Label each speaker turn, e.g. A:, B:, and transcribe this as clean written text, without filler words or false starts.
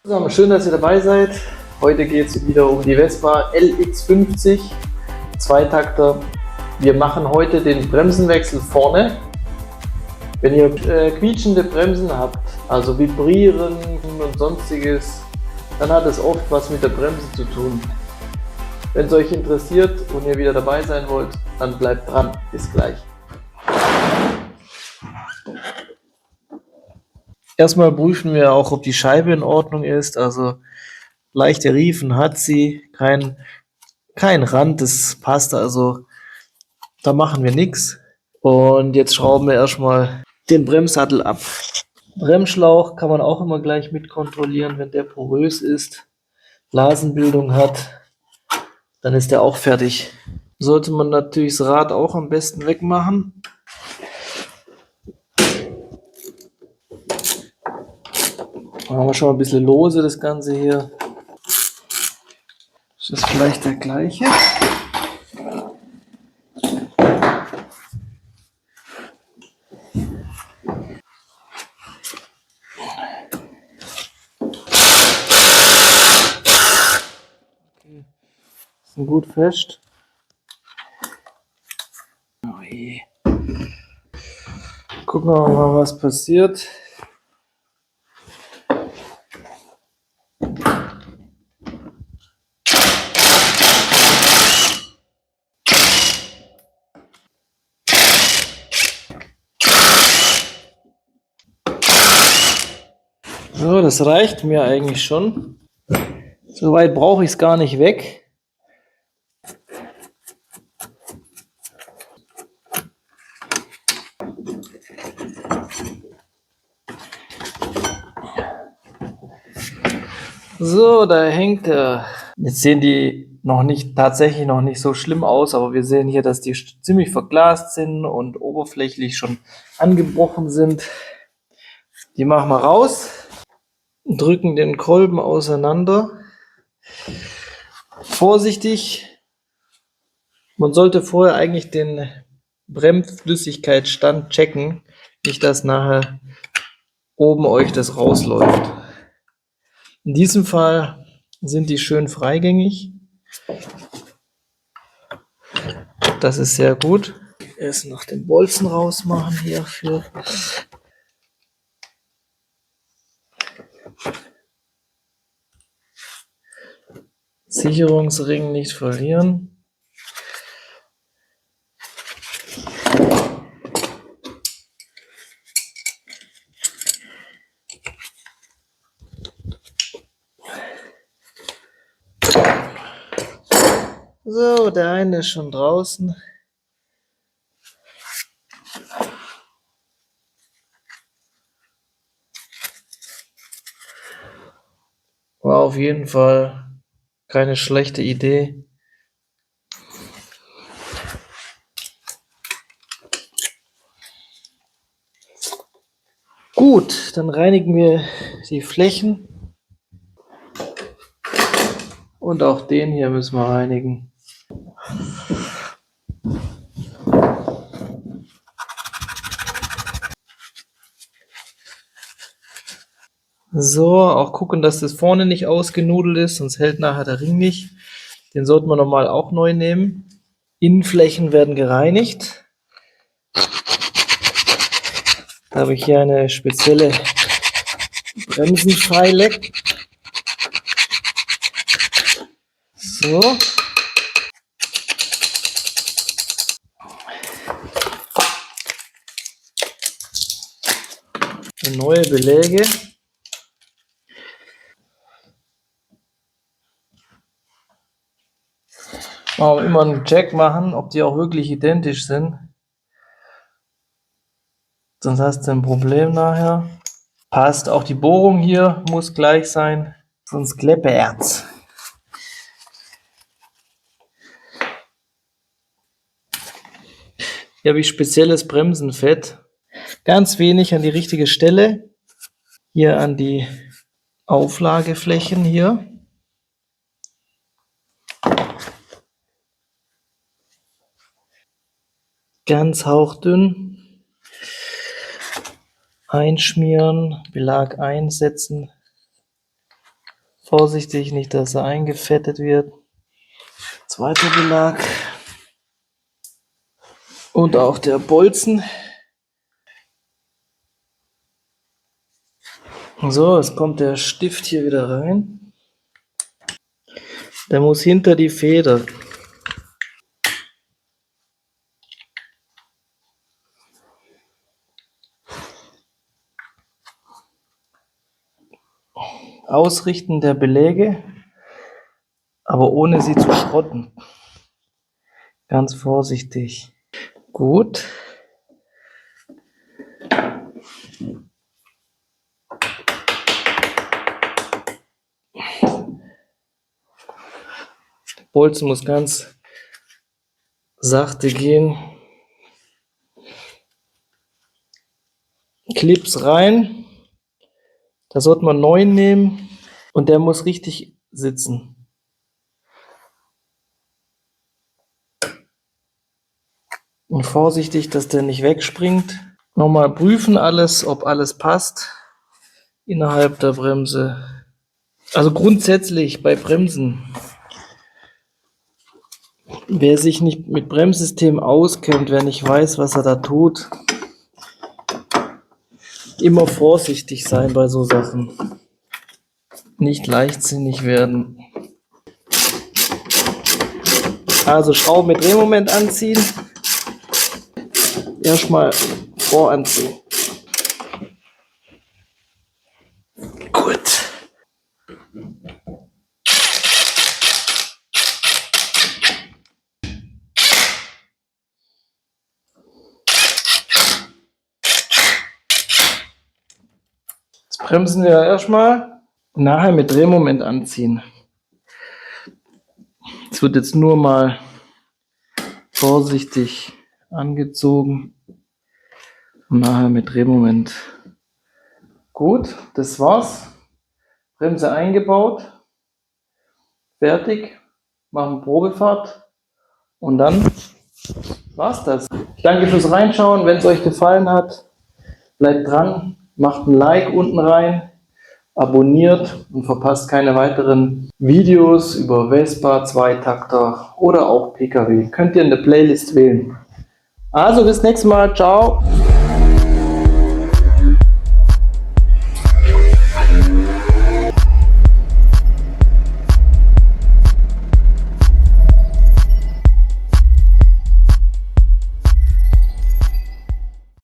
A: So, schön, dass ihr dabei seid. Heute geht es wieder um die Vespa LX50 Zweitakter. Wir machen heute den Bremsenwechsel vorne. Wenn ihr quietschende Bremsen habt, also vibrieren und sonstiges, dann hat es oft was mit der Bremse zu tun. Wenn es euch interessiert und ihr wieder dabei sein wollt, dann bleibt dran. Bis gleich. Erstmal prüfen wir auch, ob die Scheibe in Ordnung ist. Also leichte Riefen hat sie, kein Rand, das passt, also da machen wir nichts. Und jetzt schrauben wir erstmal den Bremssattel ab. Bremsschlauch kann man auch immer gleich mit kontrollieren, wenn der porös ist, Blasenbildung hat, dann ist der auch fertig. Sollte man natürlich das Rad auch am besten wegmachen. Machen wir schon mal ein bisschen lose das Ganze hier. Ist das vielleicht der gleiche? Okay. Ist gut fest. Oh je. Gucken wir mal, was passiert. So, das reicht mir eigentlich schon. Soweit brauche ich es gar nicht weg. So, da hängt er. Jetzt sehen die tatsächlich noch nicht so schlimm aus, aber wir sehen hier, dass die ziemlich verglast sind und oberflächlich schon angebrochen sind. Die machen wir raus, drücken den Kolben auseinander. Vorsichtig. Man sollte vorher eigentlich den Bremsflüssigkeitsstand checken, nicht dass nachher oben euch das rausläuft. In diesem Fall sind die schön freigängig. Das ist sehr gut. Erst noch den Bolzen rausmachen hierfür. Sicherungsring nicht verlieren. So, der eine ist schon draußen. War auf jeden Fall keine schlechte Idee. Gut, dann reinigen wir die Flächen. Und auch den hier müssen wir reinigen. So, auch gucken, dass das vorne nicht ausgenudelt ist, sonst hält nachher der Ring nicht. Den sollten wir nochmal auch neu nehmen. Innenflächen werden gereinigt. Da habe ich hier eine spezielle Bremsenfeile. So. Neue Beläge. Auch immer einen Check machen, ob die auch wirklich identisch sind. Sonst hast du ein Problem nachher. Passt, auch die Bohrung hier muss gleich sein, sonst kleppert's. Hier habe ich spezielles Bremsenfett. Ganz wenig an die richtige Stelle. Hier an die Auflageflächen hier. Ganz hauchdünn. Einschmieren, Belag einsetzen. Vorsichtig, nicht, dass er eingefettet wird. Zweiter Belag. Und auch der Bolzen. So, jetzt kommt der Stift hier wieder rein. Der muss hinter die Feder. Ausrichten der Beläge, aber ohne sie zu schrotten. Ganz vorsichtig. Gut. Der Bolzen muss ganz sachte gehen. Clips rein. Da sollte man 9 nehmen und der muss richtig sitzen. Und vorsichtig, dass der nicht wegspringt. Nochmal prüfen alles, ob alles passt innerhalb der Bremse. Also grundsätzlich bei Bremsen, wer sich nicht mit Bremssystem auskennt, wer nicht weiß, was er da tut, immer vorsichtig sein bei so Sachen. Nicht leichtsinnig werden. Also Schrauben mit Drehmoment anziehen. Erstmal voranziehen. Gut. Jetzt bremsen wir erstmal. Nachher mit Drehmoment anziehen. Es wird jetzt nur mal vorsichtig angezogen. Und nachher mit Drehmoment. Gut, das war's. Bremse eingebaut. Fertig. Machen Probefahrt. Und dann war's das. Ich danke fürs Reinschauen. Wenn es euch gefallen hat, bleibt dran. Macht ein Like unten rein. Abonniert und verpasst keine weiteren Videos über Vespa, Zweitakter oder auch Pkw. Könnt ihr in der Playlist wählen. Also bis nächstes Mal. Ciao.